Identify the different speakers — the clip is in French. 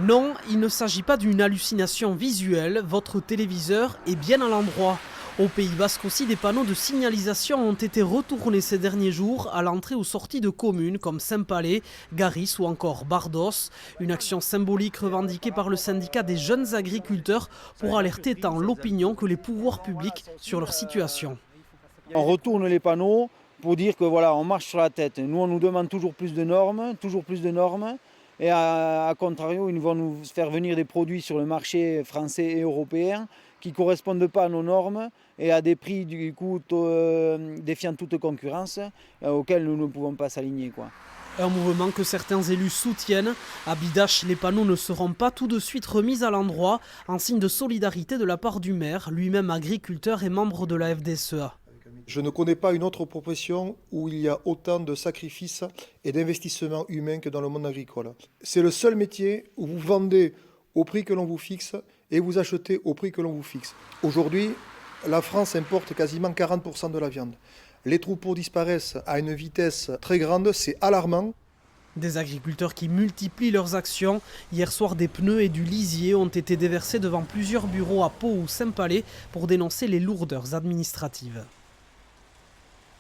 Speaker 1: Non, il ne s'agit pas d'une hallucination visuelle, votre téléviseur est bien à l'endroit. Au Pays Basque aussi, des panneaux de signalisation ont été retournés ces derniers jours à l'entrée ou sortie de communes comme Saint-Palais, Garis ou encore Bardos. Une action symbolique revendiquée par le syndicat des jeunes agriculteurs pour alerter tant l'opinion que les pouvoirs publics sur leur situation.
Speaker 2: On retourne les panneaux pour dire que voilà, on marche sur la tête. Nous, on nous demande toujours plus de normes, toujours plus de normes. Et à contrario, ils vont nous faire venir des produits sur le marché français et européen qui ne correspondent pas à nos normes et à des prix du coup défiant toute concurrence auxquels nous ne pouvons pas s'aligner, quoi.
Speaker 1: Un mouvement que certains élus soutiennent. À Bidache, les panneaux ne seront pas tout de suite remis à l'endroit, en signe de solidarité de la part du maire, lui-même agriculteur et membre de la FDSEA.
Speaker 3: Je ne connais pas une autre profession où il y a autant de sacrifices et d'investissements humains que dans le monde agricole. C'est le seul métier où vous vendez au prix que l'on vous fixe et vous achetez au prix que l'on vous fixe. Aujourd'hui, la France importe quasiment 40% de la viande. Les troupeaux disparaissent à une vitesse très grande, c'est alarmant.
Speaker 1: Des agriculteurs qui multiplient leurs actions. Hier soir, des pneus et du lisier ont été déversés devant plusieurs bureaux à Pau ou Saint-Palais pour dénoncer les lourdeurs administratives.